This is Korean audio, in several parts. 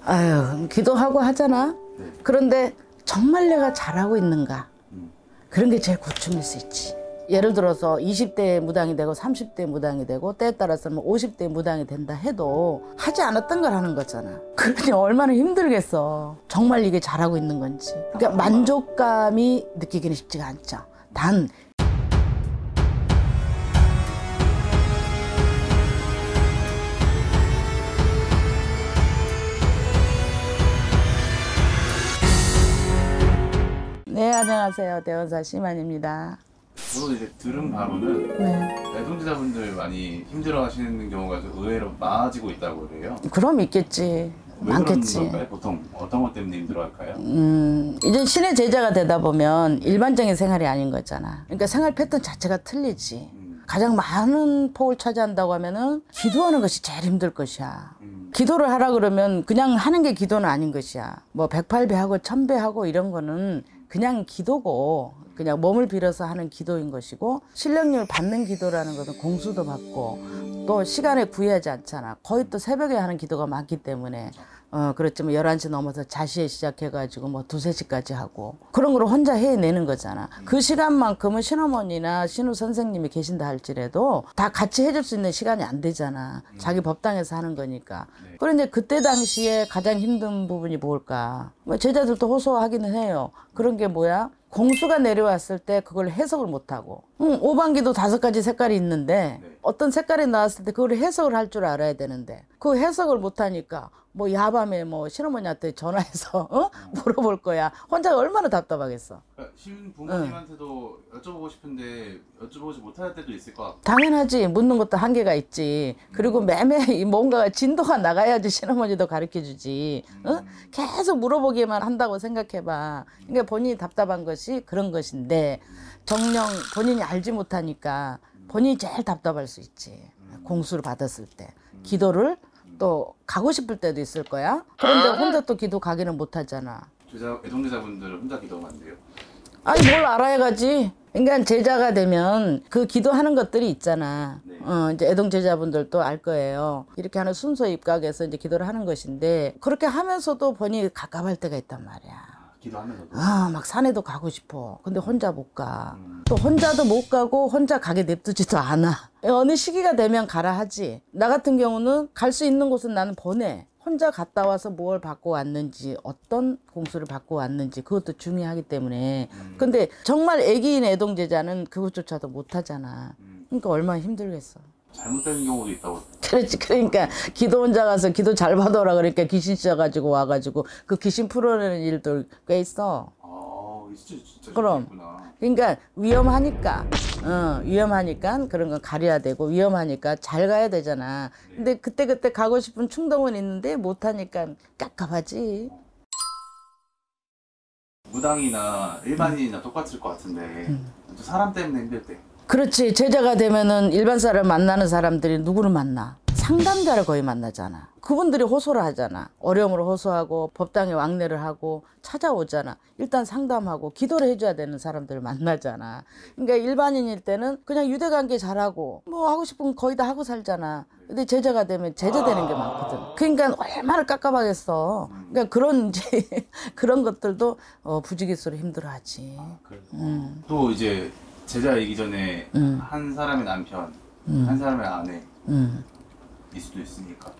아유, 기도하고 하잖아. 네. 그런데 정말 내가 잘하고 있는가? 그런 게 제일 고충일 수 있지. 예를 들어서 20대 무당이 되고 30대 무당이 되고 때에 따라서는 50대 무당이 된다 해도 하지 않았던 걸 하는 거잖아. 그러니 얼마나 힘들겠어. 정말 이게 잘하고 있는 건지. 그러니까 만족감이 느끼기는 쉽지가 않죠. 단 네, 안녕하세요. 대원사 심한입니다. 저도 이제 들은 바로는 네. 애동제자분들 많이 힘들어하시는 경우가 의외로 많아지고 있다고 그래요. 그럼 있겠지. 왜 많겠지. 그런 걸까요? 보통 어떤 것 때문에 힘들어할까요? 이제 신의 제자가 되다 보면 일반적인 생활이 아닌 거잖아. 그러니까 생활 패턴 자체가 틀리지. 가장 많은 폭을 차지한다고 하면은 기도하는 것이 제일 힘들 것이야. 기도를 하라 그러면 그냥 하는 게 기도는 아닌 것이야. 뭐 108배하고 1000배하고 이런 거는 그냥 기도고 그냥 몸을 빌어서 하는 기도인 것이고, 신령님을 받는 기도라는 것은 공수도 받고 또 시간에 구애하지 않잖아. 거의 또 새벽에 하는 기도가 많기 때문에 그렇지만 11시 넘어서 자시에 시작해가지고 뭐 2, 3시까지 하고 그런 걸 혼자 해내는 거잖아. 그 시간만큼은 신어머니나 신우 선생님이 계신다 할지라도 다 같이 해줄 수 있는 시간이 안 되잖아. 자기 법당에서 하는 거니까. 그런데 그때 당시에 가장 힘든 부분이 뭘까? 뭐 제자들도 호소하기는 해요. 그런 게 뭐야? 공수가 내려왔을 때 그걸 해석을 못하고, 오반기도 5가지 색깔이 있는데 어떤 색깔이 나왔을 때 그걸 해석을 할 줄 알아야 되는데 그 해석을 못하니까 뭐 야밤에 뭐 신어머니한테 전화해서 물어볼 거야. 혼자 얼마나 답답하겠어. 그러니까 신부모님한테도 여쭤보고 싶은데 여쭤보지 못할 때도 있을 것 같고. 당연하지. 묻는 것도 한계가 있지. 그리고 매매 뭔가 진도가 나가야지 신어머니도 가르쳐주지. 계속 물어보기만 한다고 생각해봐. 그러니까 본인이 답답한 것이 그런 것인데, 정녕 본인이 알지 못하니까 본인이 제일 답답할 수 있지. 공수를 받았을 때. 기도를 또 가고 싶을 때도 있을 거야. 그런데 혼자 또 기도 가기는 못하잖아. 애동제자분들 혼자 기도하면 안 돼요? 아니, 뭘 알아야 가지. 그러니까 제자가 되면 그 기도하는 것들이 있잖아. 네. 이제 애동 제자분들도 알 거예요. 이렇게 하는 순서 입각해서 이제 기도를 하는 것인데, 그렇게 하면서도 본인이 갑갑할 때가 있단 말이야. 기도하면서도? 막 산에도 가고 싶어. 근데 혼자 못 가. 또 혼자도 못 가고 혼자 가게 냅두지도 않아. 어느 시기가 되면 가라 하지. 나 같은 경우는 갈 수 있는 곳은 나는 보내. 혼자 갔다 와서 뭘 받고 왔는지, 어떤 공수를 받고 왔는지 그것도 중요하기 때문에. 근데 정말 애기인 애동제자는 그것조차도 못 하잖아. 그러니까 얼마나 힘들겠어. 잘못된 경우도 있다고. 그렇지. 그러니까 기도 혼자 가서 기도 잘 받아라 그러니까 귀신 씌워가지고 와가지고 그 귀신 풀어내는 일도 꽤 있어. 아, 진짜 그럼. 있구나. 그러니까 위험하니까 위험하니까 그런 건 가려야 되고, 위험하니까 잘 가야 되잖아. 근데 그때 가고 싶은 충동은 있는데 못하니까 깝깝하지. 무당이나 일반인이나 똑같을 것 같은데 또 사람 때문에 힘들 때. 그렇지. 제자가 되면은 일반 사람 만나는 사람들이 누구를 만나? 상담자를 거의 만나잖아. 그분들이 호소를 하잖아. 어려움을 호소하고 법당에 왕래를 하고 찾아오잖아. 일단 상담하고 기도를 해줘야 되는 사람들을 만나잖아. 그러니까 일반인일 때는 그냥 유대관계 잘하고 뭐 하고 싶은 거 거의 다 하고 살잖아. 근데 제자가 되면 제자 되는 게 많거든. 그러니까 얼마나 깝깝하겠어. 그러니까 그런 이제 그런 것들도 부지기수로 힘들어하지. 또 이제 제자이기 전에 한 사람의 남편, 한 사람의 아내 일 수도 있으니까.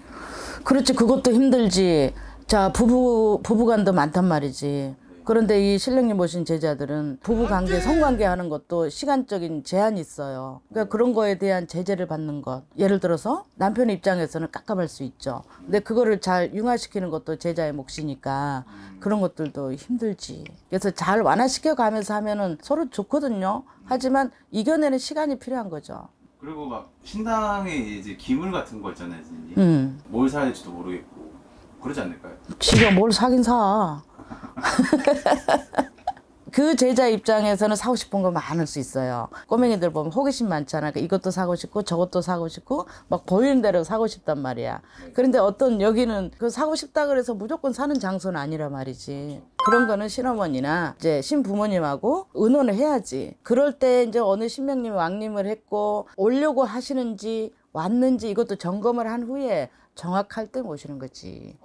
그렇지. 그것도 힘들지. 자, 부부간도 많단 말이지. 그런데 이 신령님 모신 제자들은 부부관계, 성관계 하는 것도 시간적인 제한이 있어요. 그러니까 그런 거에 대한 제재를 받는 것. 예를 들어서 남편 입장에서는 깝깝할 수 있죠. 근데 그거를 잘 융화시키는 것도 제자의 몫이니까 그런 것들도 힘들지. 그래서 잘 완화시켜 가면서 하면은 서로 좋거든요. 하지만 이겨내는 시간이 필요한 거죠. 그리고 막 신당에 이제 기물 같은 거 있잖아요, 선생님. 뭘 사야 될지도 모르겠고 그러지 않을까요? 지가 뭘 사긴 사. 그 제자 입장에서는 사고 싶은 거 많을 수 있어요. 꼬맹이들 보면 호기심 많잖아. 이것도 사고 싶고 저것도 사고 싶고 막 보이는 대로 사고 싶단 말이야. 그런데 어떤 여기는 그 사고 싶다 그래서 무조건 사는 장소는 아니라 말이지. 그런 거는 신어머니나 이제 신부모님하고 의논을 해야지. 그럴 때 이제 어느 신명님이 왕림을 했고 오려고 하시는지 왔는지 이것도 점검을 한 후에 정확할 때 모시는 거지.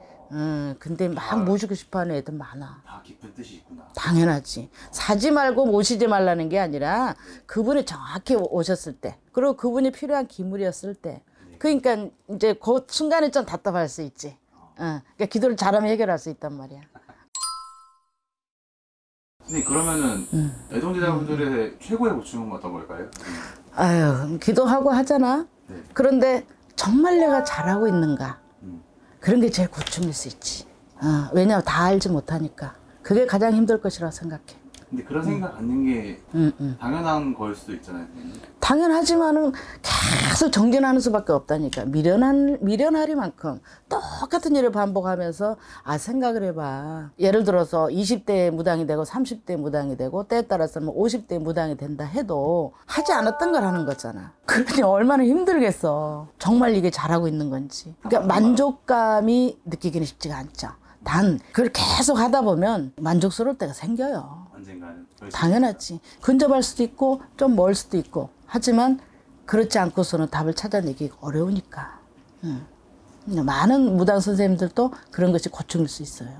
근데 막 모시고 싶어하는 애들 많아. 다 깊은 뜻이 있구나. 당연하지. 사지 말고 모시지 말라는 게 아니라 그분이 정확히 오셨을 때, 그리고 그분이 필요한 기물이었을 때, 그러니까 이제 그 순간에 좀 답답할 수 있지. 그러니까 기도를 잘하면 해결할 수 있단 말이야. 선생님 그러면은 애동제자분들의 최고의 고충은 어떤 걸까요? 아유, 기도하고 하잖아. 네. 그런데 정말 내가 잘하고 있는가? 그런 게 제일 고충일 수 있지. 왜냐면 다 알지 못하니까. 그게 가장 힘들 것이라고 생각해. 근데 그런 생각 갖는 게 당연한 거일 수도 있잖아요. 선생님. 당연하지만은 계속 정진하는 수밖에 없다니까. 미련하리만큼 똑같은 일을 반복하면서 생각을 해봐. 예를 들어서 20대 무당이 되고 30대 무당이 되고 때에 따라서는 50대 무당이 된다 해도 하지 않았던 걸 하는 거잖아. 그러니 얼마나 힘들겠어. 정말 이게 잘하고 있는 건지. 그러니까 만족감이 느끼기는 쉽지가 않죠. 단 그걸 계속 하다 보면 만족스러울 때가 생겨요. 언젠가는. 당연하지. 근접할 수도 있고 좀 멀 수도 있고. 하지만 그렇지 않고서는 답을 찾아내기가 어려우니까. 많은 무당 선생님들도 그런 것이 고충일 수 있어요.